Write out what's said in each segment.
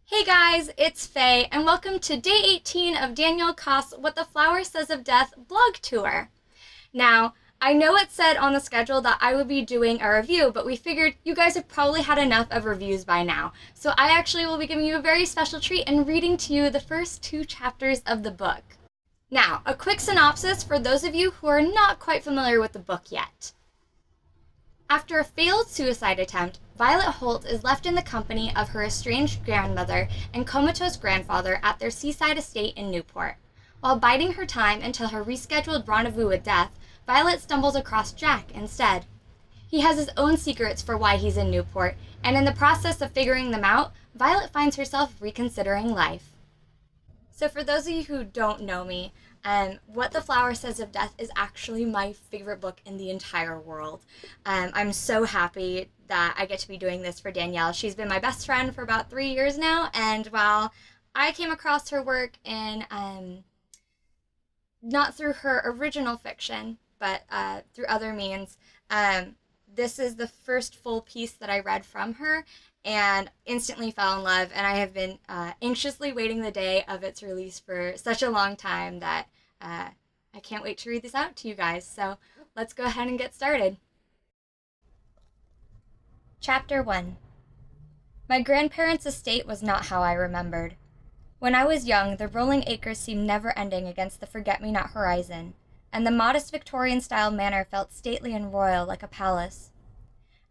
Hey guys, it's Faye, and welcome to day 18 of Danielle Koste's What the Flower Says of Death blog tour. Now, I know it said on the schedule that I would be doing a review, but we figured you guys have probably had enough of reviews by now. So I actually will be giving you a very special treat and reading to you the first 2 chapters of the book. Now, a quick synopsis for those of you who are not quite familiar with the book yet. After a failed suicide attempt, Violet Holt is left in the company of her estranged grandmother and comatose grandfather at their seaside estate in Newport. While biding her time until her rescheduled rendezvous with death, Violet stumbles across Jack instead. He has his own secrets for why he's in Newport, and in the process of figuring them out, Violet finds herself reconsidering life. So for those of you who don't know me, What the Flower Says of Death is actually my favorite book in the entire world. I'm so happy that I get to be doing this for Danielle. She's been my best friend for about 3 years now, and while I came across her work in, not through her original fiction, but through other means, this is the first full piece that I read from her, and instantly fell in love, and I have been anxiously waiting the day of its release for such a long time that I can't wait to read this out to you guys. So let's go ahead and get started. Chapter 1. My grandparents' estate was not how I remembered. When I was young, the rolling acres seemed never-ending against the forget-me-not horizon, and the modest Victorian-style manor felt stately and royal like a palace.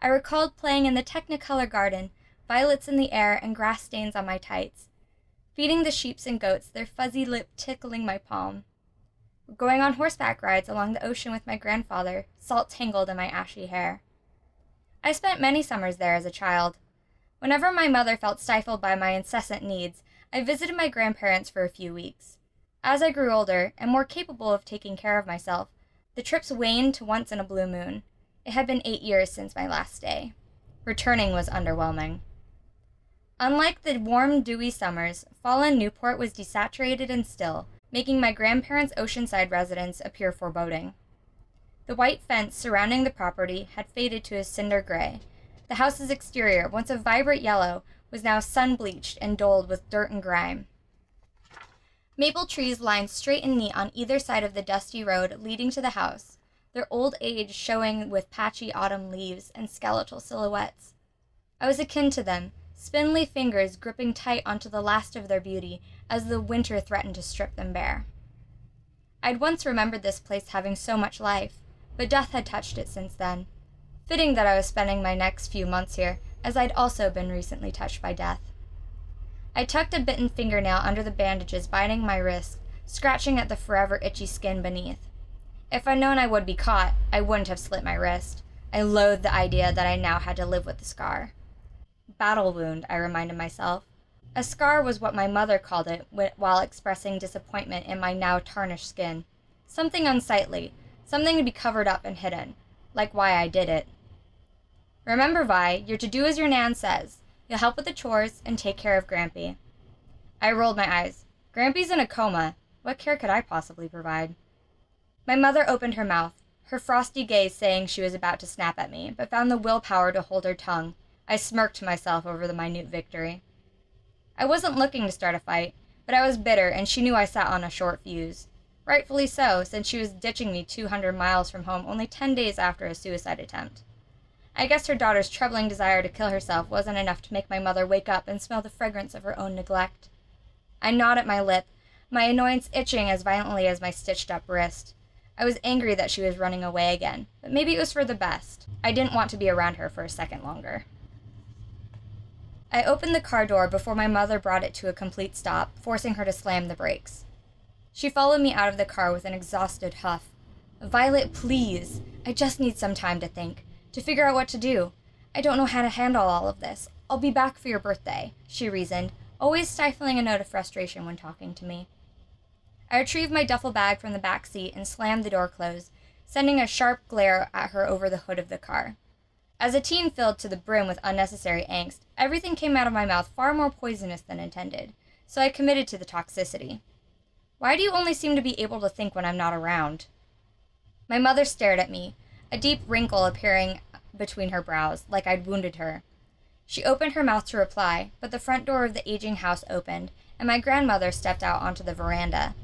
I recalled playing in the Technicolor garden, violets in the air and grass stains on my tights, feeding the sheeps and goats, their fuzzy lip tickling my palm, going on horseback rides along the ocean with my grandfather, salt tangled in my ashy hair. I spent many summers there as a child. Whenever my mother felt stifled by my incessant needs, I visited my grandparents for a few weeks. As I grew older and more capable of taking care of myself, the trips waned to once in a blue moon. It had been 8 years since my last stay. Returning was underwhelming. Unlike the warm, dewy summers, fall in Newport was desaturated and still, making my grandparents' oceanside residence appear foreboding. The white fence surrounding the property had faded to a cinder gray. The house's exterior, once a vibrant yellow, was now sun-bleached and dulled with dirt and grime. Maple trees lined straight and neat on either side of the dusty road leading to the house, their old age showing with patchy autumn leaves and skeletal silhouettes. I was akin to them, spindly fingers gripping tight onto the last of their beauty as the winter threatened to strip them bare. I'd once remembered this place having so much life, but death had touched it since then. Fitting that I was spending my next few months here, as I'd also been recently touched by death. I tucked a bitten fingernail under the bandages binding my wrist, scratching at the forever itchy skin beneath. If I'd known I would be caught, I wouldn't have slit my wrist. I loathed the idea that I now had to live with the scar. Battle wound, I reminded myself. A scar was what my mother called it while expressing disappointment in my now tarnished skin. Something unsightly, something to be covered up and hidden, like why I did it. Remember, Vi, you're to do as your Nan says. You'll help with the chores and take care of Grampy. I rolled my eyes. Grampy's in a coma. What care could I possibly provide? My mother opened her mouth, her frosty gaze saying she was about to snap at me, but found the willpower to hold her tongue. I smirked to myself over the minute victory. I wasn't looking to start a fight, but I was bitter, and she knew I sat on a short fuse. Rightfully so, since she was ditching me 200 miles from home only 10 days after a suicide attempt. I guess her daughter's troubling desire to kill herself wasn't enough to make my mother wake up and smell the fragrance of her own neglect. I gnawed at my lip, my annoyance itching as violently as my stitched-up wrist. I was angry that she was running away again, but maybe it was for the best. I didn't want to be around her for a second longer. I opened the car door before my mother brought it to a complete stop, forcing her to slam the brakes. She followed me out of the car with an exhausted huff. "Violet, please. I just need some time to think, to figure out what to do. I don't know how to handle all of this. I'll be back for your birthday," she reasoned, always stifling a note of frustration when talking to me. I retrieved my duffel bag from the back seat and slammed the door closed, sending a sharp glare at her over the hood of the car. As a teen filled to the brim with unnecessary angst, everything came out of my mouth far more poisonous than intended, so I committed to the toxicity. "Why do you only seem to be able to think when I'm not around?" My mother stared at me, a deep wrinkle appearing between her brows, like I'd wounded her. She opened her mouth to reply, but the front door of the aging house opened, and my grandmother stepped out onto the veranda.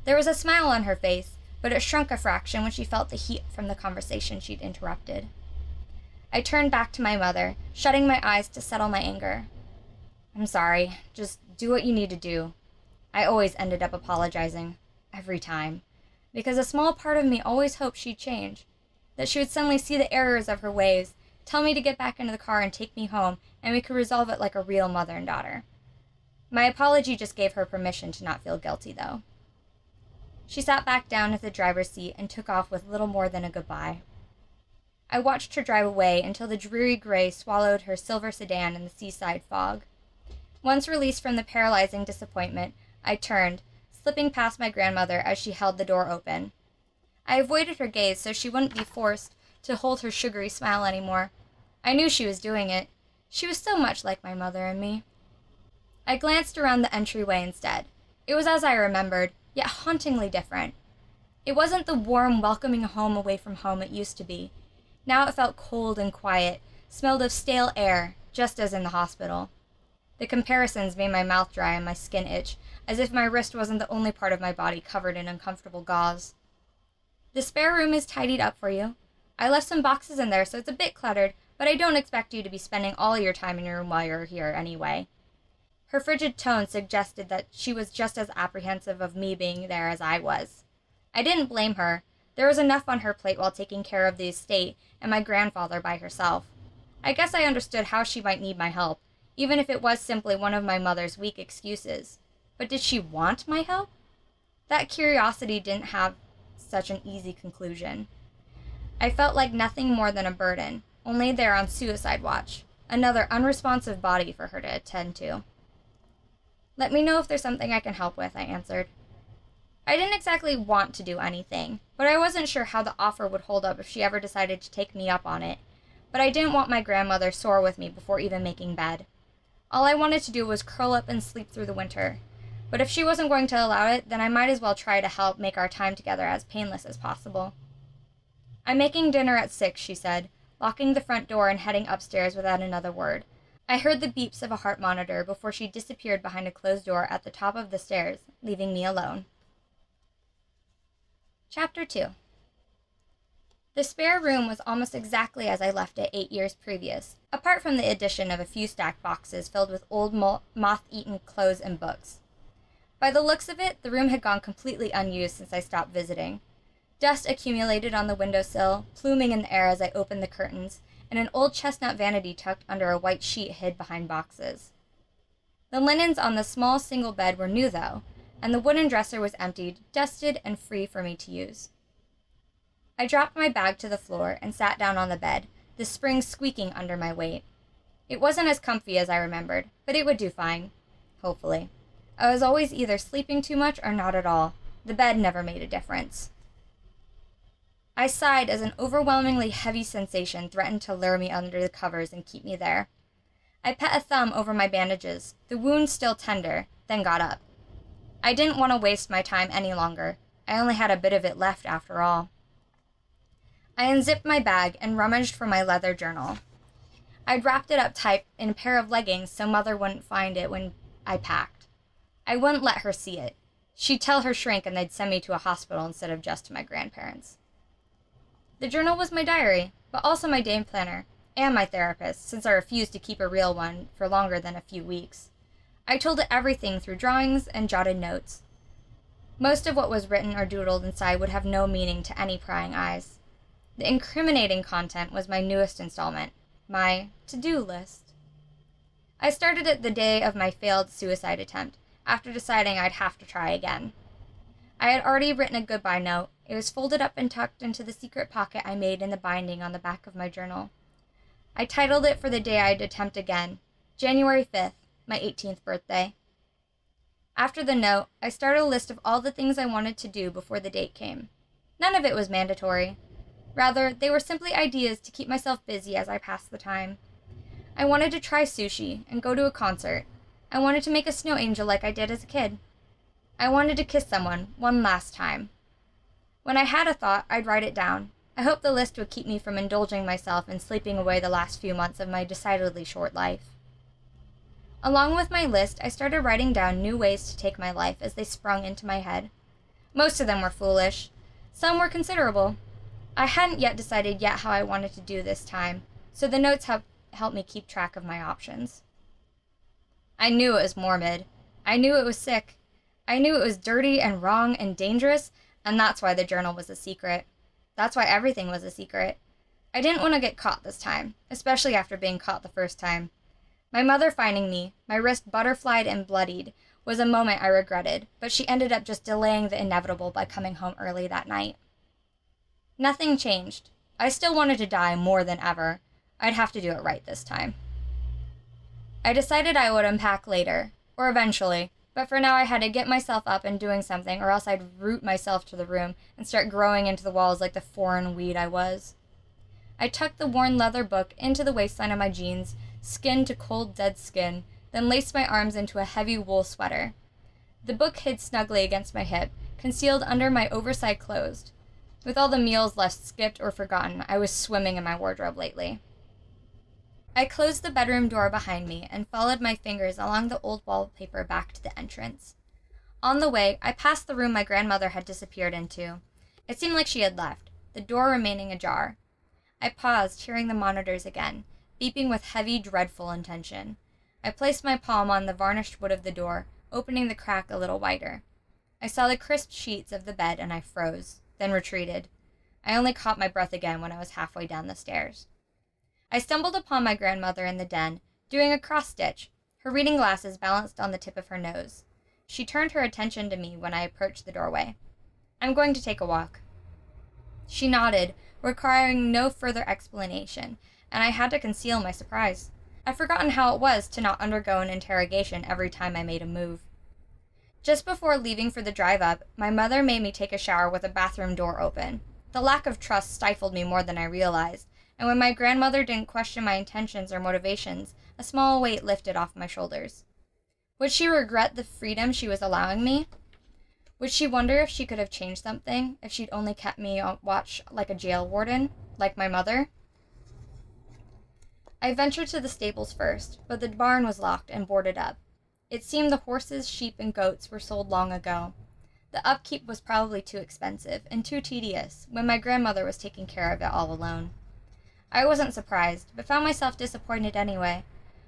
There was a smile on her face, but it shrunk a fraction when she felt the heat from the conversation she'd interrupted. I turned back to my mother, shutting my eyes to settle my anger. "I'm sorry. Just do what you need to do." I always ended up apologizing. Every time. Because a small part of me always hoped she'd change. That she would suddenly see the errors of her ways, tell me to get back into the car and take me home, and we could resolve it like a real mother and daughter. My apology just gave her permission to not feel guilty, though. She sat back down at the driver's seat and took off with little more than a goodbye. I watched her drive away until the dreary gray swallowed her silver sedan in the seaside fog. Once released from the paralyzing disappointment, I turned, slipping past my grandmother as she held the door open. I avoided her gaze so she wouldn't be forced to hold her sugary smile anymore. I knew she was doing it. She was so much like my mother and me. I glanced around the entryway instead. It was as I remembered, yet hauntingly different. It wasn't the warm, welcoming home away from home it used to be. Now it felt cold and quiet, smelled of stale air, just as in the hospital. The comparisons made my mouth dry and my skin itch, as if my wrist wasn't the only part of my body covered in uncomfortable gauze. "The spare room is tidied up for you. I left some boxes in there, so it's a bit cluttered, but I don't expect you to be spending all your time in your room while you're here anyway." Her frigid tone suggested that she was just as apprehensive of me being there as I was. I didn't blame her. There was enough on her plate while taking care of the estate and my grandfather by herself. I guess I understood how she might need my help, even if it was simply one of my mother's weak excuses. But did she want my help? That curiosity didn't have such an easy conclusion. I felt like nothing more than a burden, only there on suicide watch, another unresponsive body for her to attend to. "Let me know if there's something I can help with," I answered. I didn't exactly want to do anything, but I wasn't sure how the offer would hold up if she ever decided to take me up on it. But I didn't want my grandmother sore with me before even making bed. All I wanted to do was curl up and sleep through the winter. But if she wasn't going to allow it, then I might as well try to help make our time together as painless as possible. "I'm making dinner at 6, she said, locking the front door and heading upstairs without another word. I heard the beeps of a heart monitor before she disappeared behind a closed door at the top of the stairs, leaving me alone. Chapter 2. The spare room was almost exactly as I left it 8 years previous, apart from the addition of a few stacked boxes filled with old moth-eaten clothes and books. By the looks of it, the room had gone completely unused since I stopped visiting. Dust accumulated on the windowsill, pluming in the air as I opened the curtains, and an old chestnut vanity tucked under a white sheet hid behind boxes. The linens on the small single bed were new, though, and the wooden dresser was emptied, dusted, and free for me to use. I dropped my bag to the floor and sat down on the bed, the springs squeaking under my weight. It wasn't as comfy as I remembered, but it would do fine. Hopefully. I was always either sleeping too much or not at all. The bed never made a difference. I sighed as an overwhelmingly heavy sensation threatened to lure me under the covers and keep me there. I put a thumb over my bandages, the wound still tender, then got up. I didn't want to waste my time any longer. I only had a bit of it left after all. I unzipped my bag and rummaged for my leather journal. I'd wrapped it up tight in a pair of leggings so Mother wouldn't find it when I packed. I wouldn't let her see it. She'd tell her shrink and they'd send me to a hospital instead of just to my grandparents. The journal was my diary, but also my day planner, and my therapist, since I refused to keep a real one for longer than a few weeks. I told it everything through drawings and jotted notes. Most of what was written or doodled inside would have no meaning to any prying eyes. The incriminating content was my newest installment, my to-do list. I started it the day of my failed suicide attempt, after deciding I'd have to try again. I had already written a goodbye note. It was folded up and tucked into the secret pocket I made in the binding on the back of my journal. I titled it for the day I'd attempt again, January 5th, my 18th birthday. After the note, I started a list of all the things I wanted to do before the date came. None of it was mandatory. Rather, they were simply ideas to keep myself busy as I passed the time. I wanted to try sushi and go to a concert. I wanted to make a snow angel like I did as a kid. I wanted to kiss someone one last time. When I had a thought, I'd write it down. I hoped the list would keep me from indulging myself and sleeping away the last few months of my decidedly short life. Along with my list, I started writing down new ways to take my life as they sprung into my head. Most of them were foolish. Some were considerable. I hadn't yet decided how I wanted to do this time, so the notes helped me keep track of my options. I knew it was morbid. I knew it was sick. I knew it was dirty and wrong and dangerous, and that's why the journal was a secret. That's why everything was a secret. I didn't want to get caught this time, especially after being caught the first time. My mother finding me, my wrist butterflied and bloodied, was a moment I regretted, but she ended up just delaying the inevitable by coming home early that night. Nothing changed. I still wanted to die more than ever. I'd have to do it right this time. I decided I would unpack later, or eventually, but for now I had to get myself up and doing something, or else I'd root myself to the room and start growing into the walls like the foreign weed I was. I tucked the worn leather book into the waistline of my jeans, skin to cold, dead skin, then laced my arms into a heavy wool sweater. The book hid snugly against my hip, concealed under my oversized clothes. With all the meals left skipped or forgotten, I was swimming in my wardrobe lately. I closed the bedroom door behind me and followed my fingers along the old wallpaper back to the entrance. On the way, I passed the room my grandmother had disappeared into. It seemed like she had left, the door remaining ajar. I paused, hearing the monitors again, beeping with heavy, dreadful intention. I placed my palm on the varnished wood of the door, opening the crack a little wider. I saw the crisp sheets of the bed and I froze, then retreated. I only caught my breath again when I was halfway down the stairs. I stumbled upon my grandmother in the den, doing a cross-stitch, her reading glasses balanced on the tip of her nose. She turned her attention to me when I approached the doorway. "I'm going to take a walk." She nodded, requiring no further explanation, and I had to conceal my surprise. I'd forgotten how it was to not undergo an interrogation every time I made a move. Just before leaving for the drive up, my mother made me take a shower with the bathroom door open. The lack of trust stifled me more than I realized, and when my grandmother didn't question my intentions or motivations, a small weight lifted off my shoulders. Would she regret the freedom she was allowing me? Would she wonder if she could have changed something, if she'd only kept me on watch like a jail warden, like my mother? I ventured to the stables first, but the barn was locked and boarded up. It seemed the horses, sheep, and goats were sold long ago. The upkeep was probably too expensive and too tedious when my grandmother was taking care of it all alone. I wasn't surprised, but found myself disappointed anyway.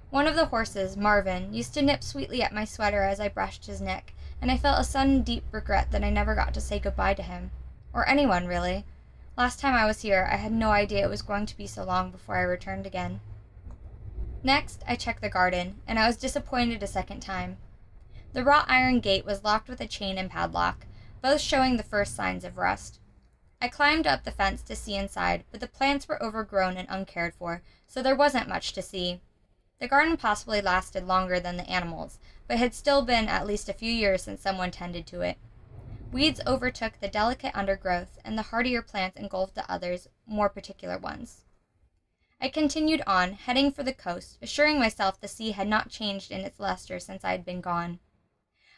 One of the horses, Marvin, used to nip sweetly at my sweater as I brushed his neck, and I felt a sudden deep regret that I never got to say goodbye to him. Or anyone, really. Last time I was here, I had no idea it was going to be so long before I returned again. Next, I checked the garden, and I was disappointed a second time. The wrought iron gate was locked with a chain and padlock, both showing the first signs of rust. I climbed up the fence to see inside, but the plants were overgrown and uncared for, so there wasn't much to see. The garden possibly lasted longer than the animals, but had still been at least a few years since someone tended to it. Weeds overtook the delicate undergrowth, and the hardier plants engulfed the others, more particular ones. I continued on, heading for the coast, assuring myself the sea had not changed in its luster since I had been gone.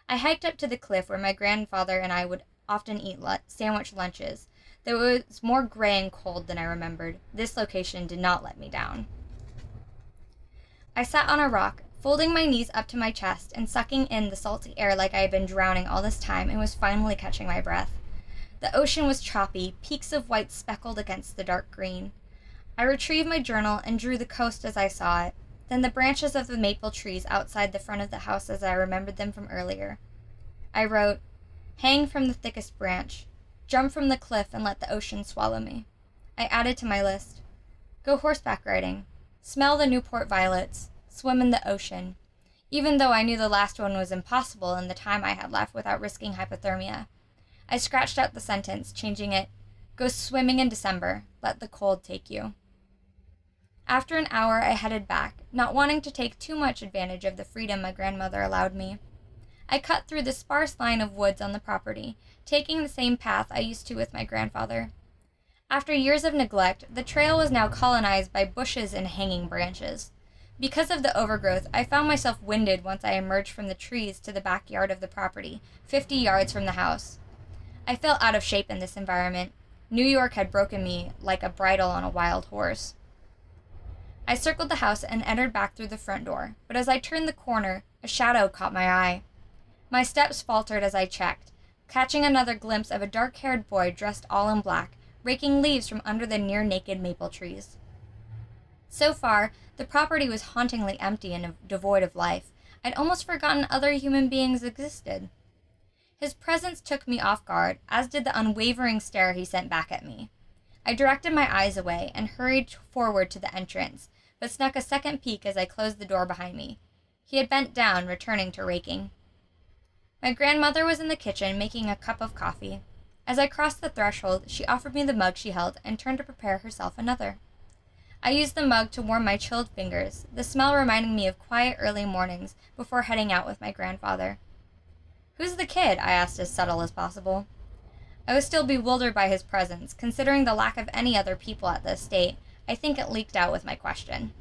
I hiked up to the cliff where my grandfather and I would often eat sandwich lunches. Though it was more gray and cold than I remembered, this location did not let me down. I sat on a rock, folding my knees up to my chest and sucking in the salty air like I had been drowning all this time and was finally catching my breath. The ocean was choppy, peaks of white speckled against the dark green. I retrieved my journal and drew the coast as I saw it, then the branches of the maple trees outside the front of the house as I remembered them from earlier. I wrote, "Hang from the thickest branch. Jump from the cliff and let the ocean swallow me." I added to my list, "Go horseback riding. Smell the Newport violets. Swim in the ocean." Even though I knew the last one was impossible in the time I had left without risking hypothermia. I scratched out the sentence, changing it, "Go swimming in December. Let the cold take you." After an hour, I headed back, not wanting to take too much advantage of the freedom my grandmother allowed me. I cut through the sparse line of woods on the property, taking the same path I used to with my grandfather. After years of neglect, the trail was now colonized by bushes and hanging branches. Because of the overgrowth, I found myself winded once I emerged from the trees to the backyard of the property, 50 yards from the house. I felt out of shape in this environment. New York had broken me like a bridle on a wild horse. I circled the house and entered back through the front door, but as I turned the corner, a shadow caught my eye. My steps faltered as I checked, catching another glimpse of a dark-haired boy dressed all in black, raking leaves from under the near-naked maple trees. So far, the property was hauntingly empty and devoid of life. I'd almost forgotten other human beings existed. His presence took me off guard, as did the unwavering stare he sent back at me. I directed my eyes away and hurried forward to the entrance, but snuck a second peek as I closed the door behind me. He had bent down, returning to raking. My grandmother was in the kitchen making a cup of coffee. As I crossed the threshold, she offered me the mug she held and turned to prepare herself another. I used the mug to warm my chilled fingers, the smell reminding me of quiet early mornings before heading out with my grandfather. "Who's the kid?" I asked as subtle as possible. I was still bewildered by his presence, considering the lack of any other people at the estate. I think it leaked out with my question.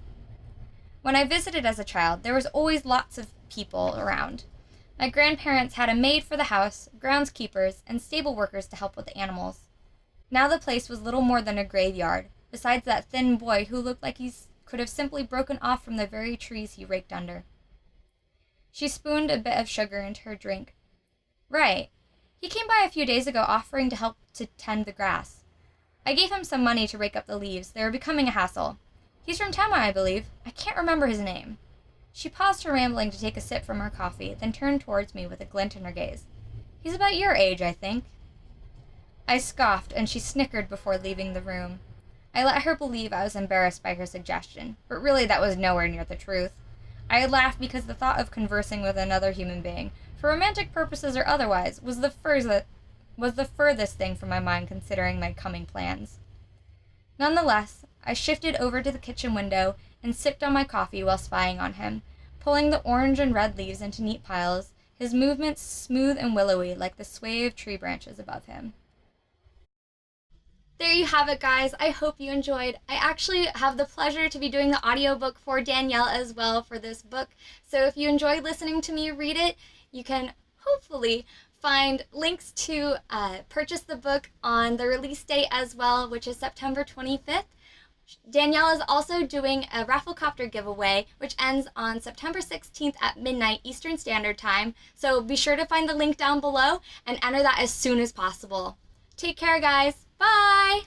When I visited as a child, there was always lots of people around. My grandparents had a maid for the house, groundskeepers, and stable workers to help with the animals. Now the place was little more than a graveyard, besides that thin boy who looked like he could have simply broken off from the very trees he raked under. She spooned a bit of sugar into her drink. "Right. He came by a few days ago offering to help to tend the grass. I gave him some money to rake up the leaves. They were becoming a hassle. He's from Tama, I believe. I can't remember his name." She paused her rambling to take a sip from her coffee, then turned towards me with a glint in her gaze. "He's about your age, I think." I scoffed, and she snickered before leaving the room. I let her believe I was embarrassed by her suggestion, but really that was nowhere near the truth. I had laughed because the thought of conversing with another human being, for romantic purposes or otherwise, was the furthest thing from my mind considering my coming plans. Nonetheless, I shifted over to the kitchen window and sipped on my coffee while spying on him, pulling the orange and red leaves into neat piles, his movements smooth and willowy like the sway of tree branches above him. There you have it, guys. I hope you enjoyed. I actually have the pleasure to be doing the audiobook for Danielle as well for this book. So if you enjoyed listening to me read it, you can hopefully find links to purchase the book on the release date as well, which is September 25th. Danielle is also doing a Rafflecopter giveaway, which ends on September 16th at midnight Eastern Standard Time. So be sure to find the link down below and enter that as soon as possible. Take care, guys. Bye!